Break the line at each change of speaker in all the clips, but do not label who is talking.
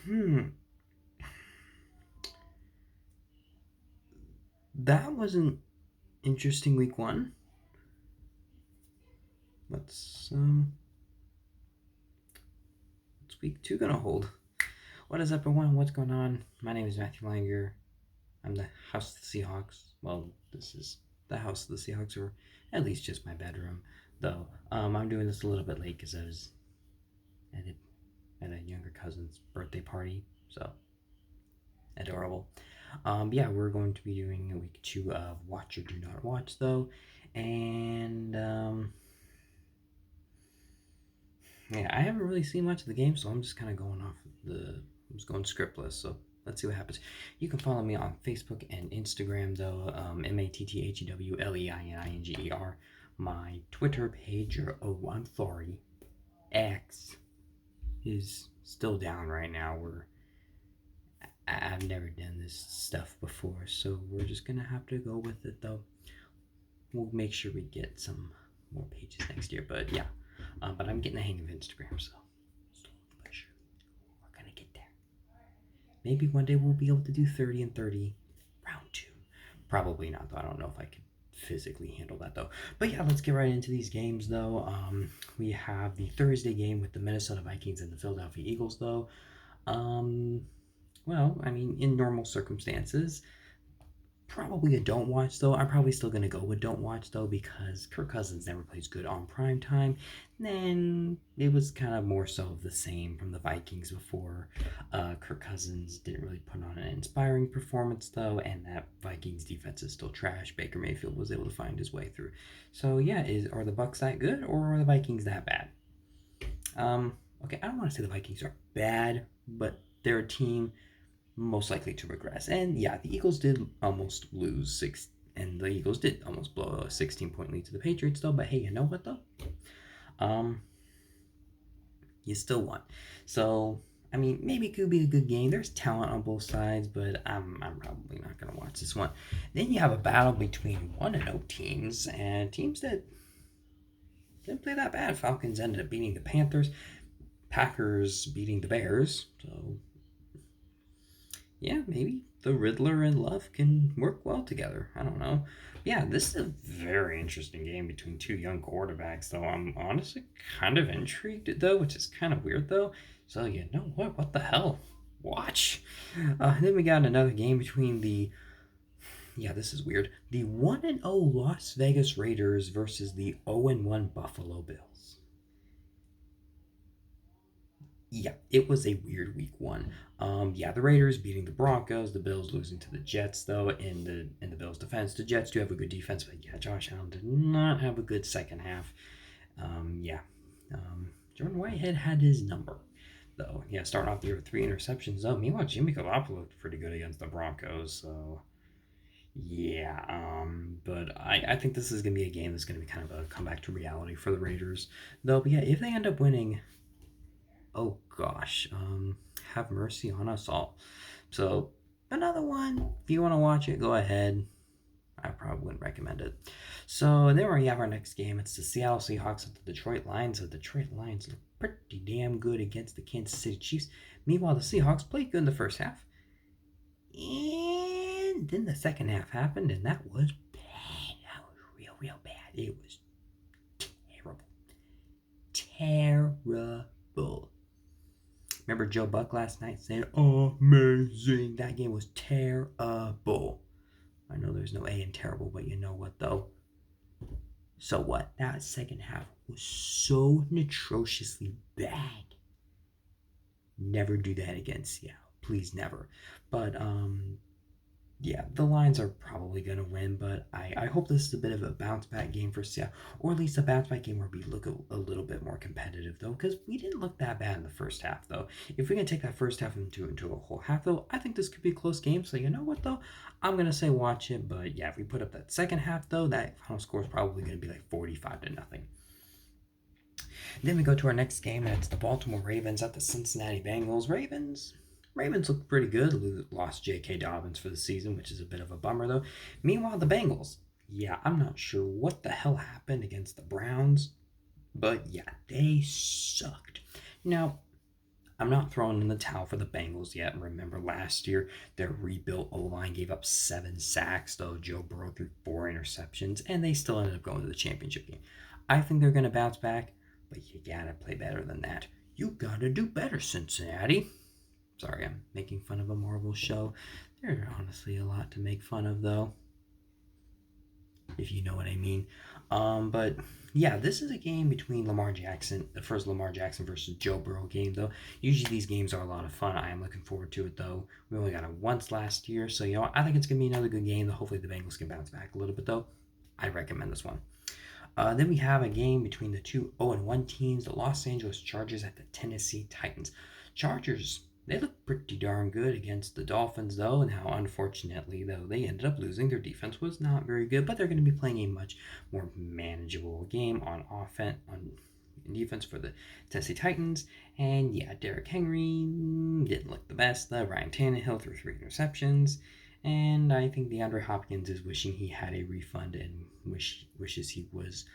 Hmm. That was an interesting week one. Let's what's week two gonna hold? What is up, everyone? What's going on? My name is Matthew Langer. I'm the house of the Seahawks. Well, this is the house of the Seahawks, or at least just my bedroom. Though I'm doing this a little bit late because I was at a younger cousin's birthday party. So adorable. Yeah, we're going to be doing a week two of Watch or Do Not Watch, though, and yeah, I haven't really seen much of the game, so I'm just kind of going off I'm just going scriptless. So let's see what happens. You can follow me on Facebook and Instagram, though. MATTHEWLEININGER. My Twitter page, or I'm sorry, X, is still down right now. I've never done this stuff before, so we're just gonna have to go with it, though. We'll make sure we get some more pages next year, but yeah. But I'm getting the hang of Instagram, so slowly but surely we're gonna get there. Maybe one day we'll be able to do 30 and 30 round two. Probably not, though. I don't know if I could physically handle that, though. But yeah, let's get right into these games, though. We have the Thursday game with the Minnesota Vikings and the Philadelphia Eagles, though. Um, well, I mean, in normal circumstances, probably a don't watch, though. I'm probably still going to go with don't watch, though, because Kirk Cousins never plays good on prime time. Then it was kind of more so of the same from the Vikings before. Kirk Cousins didn't really put on an inspiring performance, though, and that Vikings defense is still trash. Baker Mayfield was able to find his way through. So yeah, are the Bucks that good, or are the Vikings that bad? Okay, I don't want to say the Vikings are bad, but they're a team most likely to regress. And yeah, the Eagles did almost lose six, and the Eagles did almost blow a 16-point lead to the Patriots, though. But hey, you know what though? Um, you still won. So I mean, maybe it could be a good game. There's talent on both sides, but I'm probably not gonna watch this one. Then you have a battle between 1-0 teams and teams that didn't play that bad. Falcons ended up beating the Panthers. Packers beating the Bears. So yeah, maybe the Riddler and Love can work well together. I don't know. Yeah, this is a very interesting game between two young quarterbacks, though. I'm honestly kind of intrigued, though, which is kind of weird, though. So, you know what? What the hell? Watch. Then we got another game between yeah, this is weird. The 1-0 Las Vegas Raiders versus the 0-1 Buffalo Bills. Yeah, it was a weird week one. Yeah, the Raiders beating the Broncos, the Bills losing to the Jets, though. In the Bills' defense, the Jets do have a good defense, but yeah, Josh Allen did not have a good second half. Yeah, Jordan Whitehead had his number, though. Yeah, starting off the year with 3 interceptions. Meanwhile, Jimmy Garoppolo looked pretty good against the Broncos. So yeah, but I think this is gonna be a game that's gonna be kind of a comeback to reality for the Raiders, though. But yeah, if they end up winning, oh gosh, have mercy on us all. So another one. If you want to watch it, go ahead. I probably wouldn't recommend it. So then we have our next game. It's the Seattle Seahawks with the Detroit Lions. The Detroit Lions look pretty damn good against the Kansas City Chiefs. Meanwhile, the Seahawks played good in the first half. And then the second half happened, and that was bad. That was real, real bad. It was terrible. Terrible. Remember Joe Buck last night saying, amazing. That game was terrible. I know there's no A in terrible, but you know what, though? So what? That second half was so atrociously bad. Never do that again, Seattle. Please, never. But yeah, the Lions are probably going to win, but I hope this is a bit of a bounce back game for Seattle, or at least a bounce back game where we look a little bit more competitive, though, because we didn't look that bad in the first half, though. If we can take that first half into a whole half, though, I think this could be a close game. So, you know what, though? I'm going to say watch it, but yeah, if we put up that second half, though, that final score is probably going to be like 45-0. Then we go to our next game, and it's the Baltimore Ravens at the Cincinnati Bengals. Ravens look pretty good. Lost J.K. Dobbins for the season, which is a bit of a bummer, though. Meanwhile, the Bengals. Yeah, I'm not sure what the hell happened against the Browns, but yeah, they sucked. Now, I'm not throwing in the towel for the Bengals yet. Remember last year, their rebuilt O-line gave up 7 sacks, though Joe Burrow threw 4 interceptions, and they still ended up going to the championship game. I think they're going to bounce back, but you got to play better than that. You got to do better, Cincinnati. Sorry, I'm making fun of a Marvel show. There's honestly a lot to make fun of, though, if you know what I mean. But yeah, this is a game between Lamar Jackson, the first Lamar Jackson versus Joe Burrow game, though. Usually these games are a lot of fun. I am looking forward to it, though. We only got it once last year, so you know I think it's gonna be another good game. Though hopefully the Bengals can bounce back a little bit, though. I recommend this one. Then we have a game between the two 0-1 teams, the Los Angeles Chargers at the Tennessee Titans. Chargers, they look pretty darn good against the Dolphins, though, and how unfortunately, though, they ended up losing. Their defense was not very good, but they're going to be playing a much more manageable game on offense, on defense for the Tennessee Titans. And yeah, Derrick Henry didn't look the best. Ryan Tannehill threw 3 interceptions. And I think DeAndre Hopkins is wishing he had a refund and wishes he was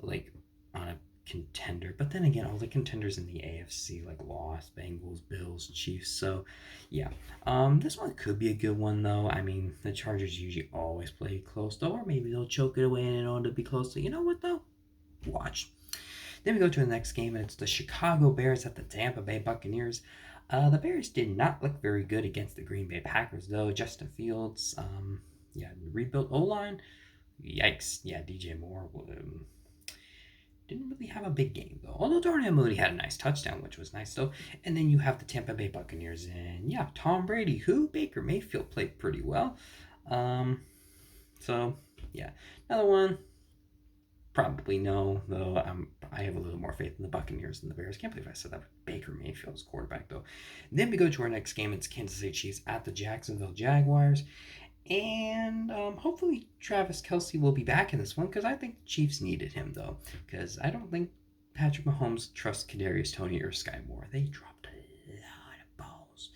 like on a contender. But then again, all the contenders in the AFC like lost, Bengals, Bills, Chiefs. So yeah, this one could be a good one though. I mean, the Chargers usually always play close though, or maybe they'll choke it away and it'll end up be close. So you know what though? Watch. Then we go to the next game, and it's the Chicago Bears at the Tampa Bay Buccaneers. The Bears did not look very good against the Green Bay Packers, though. Justin Fields, rebuilt O-line. Yikes. Yeah, DJ Moore didn't really have a big game, though. Although Darnell Mooney had a nice touchdown, which was nice, though. And then you have the Tampa Bay Buccaneers, and yeah, Tom Brady, who Baker Mayfield played pretty well. So, yeah, another one. Probably no, though I have a little more faith in the Buccaneers than the Bears. Can't believe I said that with Baker Mayfield's quarterback, though. And then we go to our next game. It's Kansas City Chiefs at the Jacksonville Jaguars. And hopefully Travis Kelce will be back in this one because I think the Chiefs needed him, though. Because I don't think Patrick Mahomes trusts Kadarius Toney or Sky Moore. They dropped a lot of balls,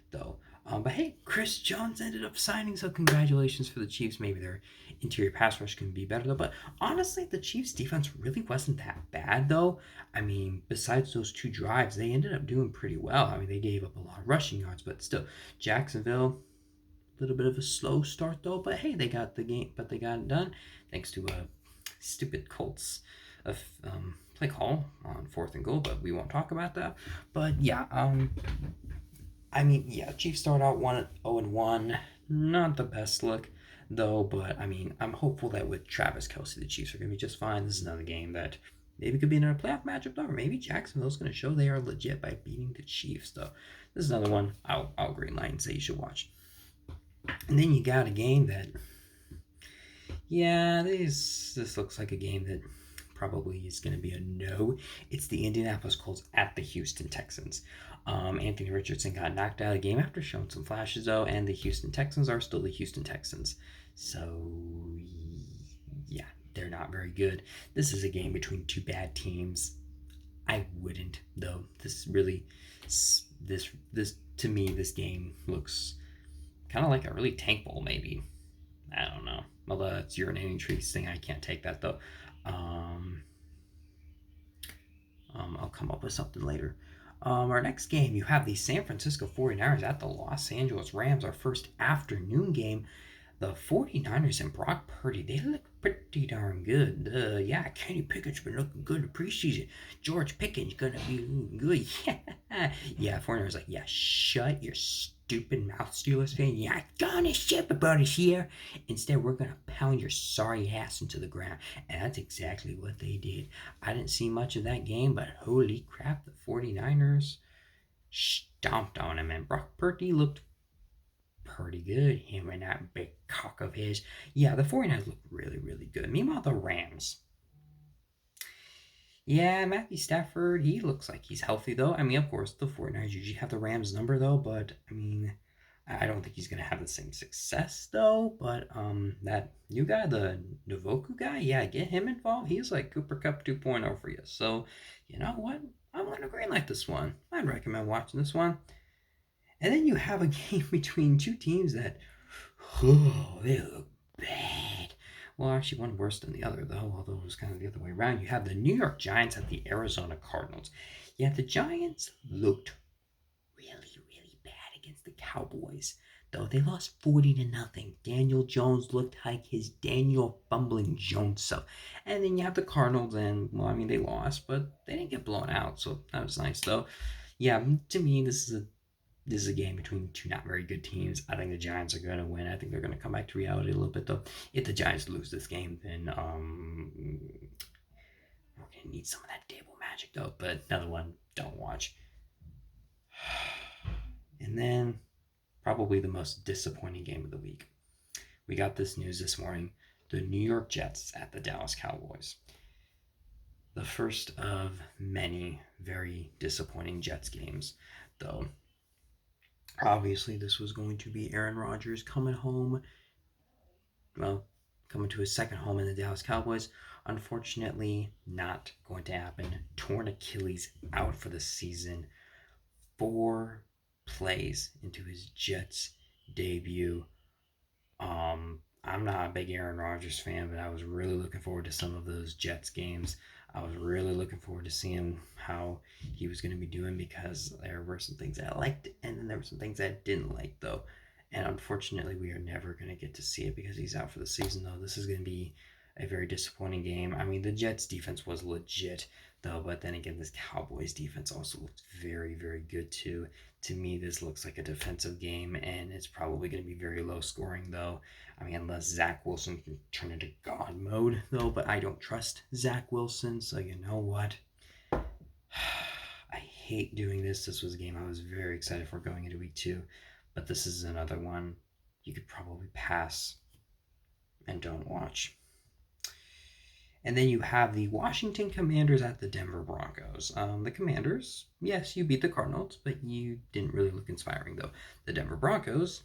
though. But hey, Chris Jones ended up signing, so congratulations for the Chiefs. Maybe their interior pass rush can be better, though. But honestly, the Chiefs' defense really wasn't that bad, though. I mean, besides those 2 drives, they ended up doing pretty well. I mean, they gave up a lot of rushing yards, but still, Jacksonville, a little bit of a slow start, though. But hey, they got the game, but they got it done thanks to a stupid Colts play call on 4th and goal, but we won't talk about that. But yeah, I mean, yeah, Chiefs start out 0-1. Not the best look, though, but I mean, I'm hopeful that with Travis Kelce, the Chiefs are going to be just fine. This is another game that maybe could be another playoff matchup, though, or maybe Jacksonville's going to show they are legit by beating the Chiefs, though. This is another one I'll green light and say you should watch. And then you got a game that, yeah, this looks like a game that probably is going to be a no. It's the Indianapolis Colts at the Houston Texans. Anthony Richardson got knocked out of the game after showing some flashes, though, and the Houston Texans are still the Houston Texans. So, yeah, they're not very good. This is a game between 2 bad teams. I wouldn't, though. This to me, this game looks kind of like a really tank bowl, maybe. I don't know. Although it's urinating trees thing, I can't take that, though. I'll come up with something later. Our next game, you have the San Francisco 49ers at the Los Angeles Rams, our first afternoon game. The 49ers and Brock Purdy, they look pretty darn good. Yeah, Kenny Pickett's been looking good in preseason. George Pickens gonna be good. Yeah, 49ers like, yeah, shut your stupid mouth, Steelers fan. You're not gonna ship about us here. Instead, we're gonna pound your sorry ass into the ground. And that's exactly what they did. I didn't see much of that game, but holy crap, the 49ers stomped on him. And Brock Purdy looked pretty good. Him and that big cock of his. Yeah, the 49ers look really, really good. Meanwhile, the Rams. Yeah, Matthew Stafford, he looks like he's healthy, though. I mean, of course, the 49ers usually have the Rams number, though, but, I mean, I don't think he's going to have the same success, though. But, that new guy, the Nwoku guy, yeah, get him involved. He's like Cooper Kupp 2.0 for you. So, you know what? I'm going to greenlight this one. I'd recommend watching this one. And then you have a game between 2 teams that, they look bad. Well, actually, one worse than the other, though, although it was kind of the other way around. You have the New York Giants at the Arizona Cardinals. Yeah, the Giants looked really, really bad against the Cowboys. Though they lost 40-0. Daniel Jones looked like his Daniel fumbling Jones self. And then you have the Cardinals, and well, I mean they lost, but they didn't get blown out, so that was nice though. Yeah, to me this is a game between two not very good teams. I think the Giants are going to win. I think they're going to come back to reality a little bit though. If the Giants lose this game, then we're going to need some of that Dable magic though. But another one, don't watch. And then probably the most disappointing game of the week. We got this news this morning. The New York Jets at the Dallas Cowboys. The first of many very disappointing Jets games, though. Obviously, this was going to be Aaron Rodgers coming home. Well, coming to his second home in the Dallas Cowboys. Unfortunately, not going to happen. Torn Achilles, out for the season. 4 plays into his Jets debut. I'm not a big Aaron Rodgers fan, but I was really looking forward to some of those Jets games. I was really looking forward to seeing how he was going to be doing, because there were some things I liked and then there were some things I didn't like though. And unfortunately, we are never going to get to see it because he's out for the season though. This is going to be a very disappointing game. I mean, the Jets defense was legit though, but then again, this Cowboys defense also looked very, very good too. To me, this looks like a defensive game, and it's probably going to be very low scoring though. I mean, unless Zach Wilson can turn into God mode though, but I don't trust Zach Wilson, so you know what? I hate doing this. This was a game I was very excited for going into week 2, but this is another one you could probably pass and don't watch. And then you have the Washington Commanders at the Denver Broncos. The Commanders, yes, you beat the Cardinals, but you didn't really look inspiring, though. The Denver Broncos,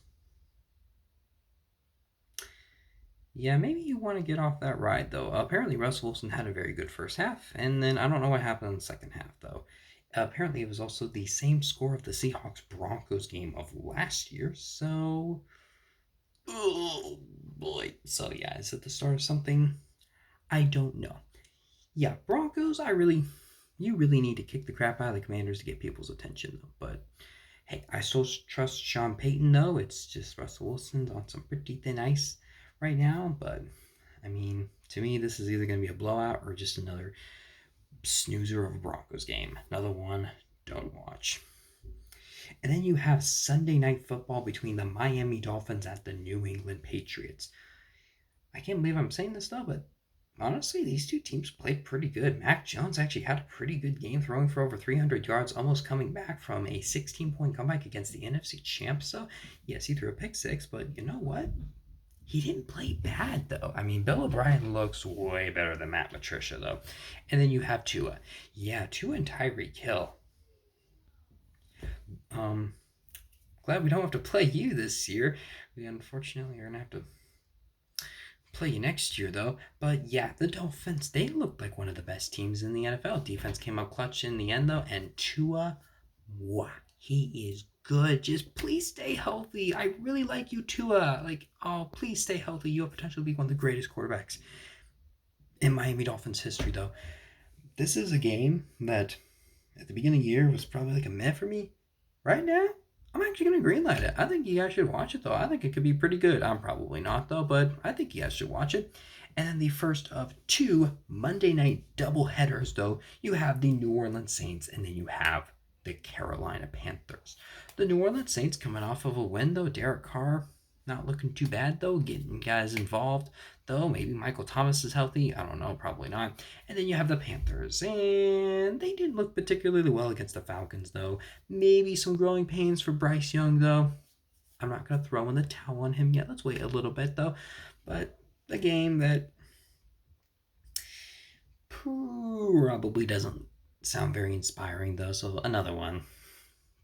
yeah, maybe you want to get off that ride, though. Apparently, Russell Wilson had a very good first half, and then I don't know what happened in the second half, though. Apparently, it was also the same score of the Seahawks-Broncos game of last year, so... Oh, boy. So, yeah, is it the start of something? I don't know. Yeah, Broncos, you really need to kick the crap out of the Commanders to get people's attention, though. But hey, I still trust Sean Payton, though. It's just Russell Wilson's on some pretty thin ice right now. But I mean, to me, this is either going to be a blowout or just another snoozer of a Broncos game. Another one, don't watch. And then you have Sunday Night Football between the Miami Dolphins at the New England Patriots. I can't believe I'm saying this, though, but honestly, these two teams played pretty good. Mac Jones actually had a pretty good game, throwing for over 300 yards, almost coming back from a 16-point comeback against the NFC champs. So, yes, he threw a pick 6, but you know what? He didn't play bad, though. I mean, Bill O'Brien looks way better than Matt Patricia, though. And then you have Tua. Yeah, Tua and Tyreek Hill. Glad we don't have to play you this year. We unfortunately are going to have to play you next year, though. But yeah, the Dolphins, they looked like one of the best teams in the NFL. Defense came up clutch in the end, though. And Tua, wow, he is good. Just please stay healthy. I really like you, Tua. Like, oh, please stay healthy. You have potential to be one of the greatest quarterbacks in Miami Dolphins history, though. This is a game that at the beginning of the year was probably like a meh for me. Right now, I'm actually going to greenlight it. I think you guys should watch it, though. I think it could be pretty good. I'm probably not, though, but I think you guys should watch it. And then the first of 2 Monday night doubleheaders, though, you have the New Orleans Saints, and then you have the Carolina Panthers. The New Orleans Saints coming off of a win, though. Derek Carr not looking too bad, though. Getting guys involved, though. Maybe Michael Thomas is healthy. I don't know. Probably not. And then you have the Panthers. And they didn't look particularly well against the Falcons, though. Maybe some growing pains for Bryce Young, though. I'm not going to throw in the towel on him yet. Let's wait a little bit, though. But a game that probably doesn't sound very inspiring, though. So another one.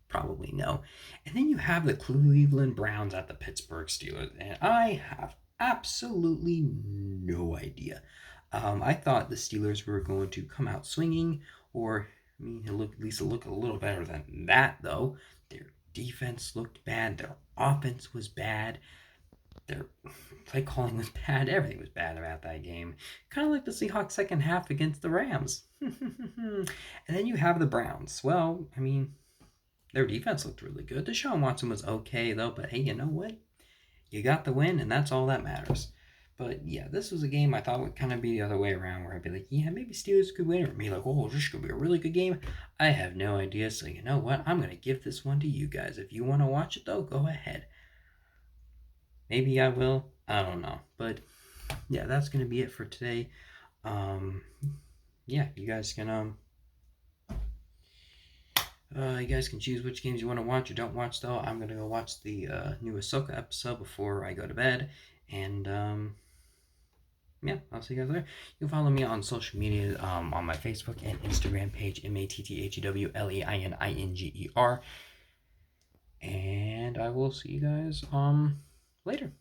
Probably no. And then you have the Cleveland Browns at the Pittsburgh Steelers, and I have absolutely no idea. I thought the Steelers were going to come out swinging, or I mean, at least look a little better than that, though. Their defense looked bad. Their offense was bad. Their play calling was bad. Everything was bad about that game. Kind of like the Seahawks second half against the Rams. And then you have the Browns. Well, I mean, Their defense looked really good. Deshaun Watson was okay though, but hey, you know what? You got the win, and that's all that matters. But yeah, this was a game I thought would kind of be the other way around, where I'd be like, yeah, maybe Steelers could win, or be like, oh, this could be a really good game. I have no idea, so you know what? I'm gonna give this one to you guys. If you want to watch it though, go ahead. Maybe I will. I don't know, but yeah, that's gonna be it for today. Um, yeah, you guys can choose which games you want to watch or don't watch. Though I'm gonna go watch the new Ahsoka episode before I go to bed, and yeah, I'll see you guys later. You can follow me on social media on my Facebook and Instagram page, MATTHEWLEININGER, and I will see you guys later.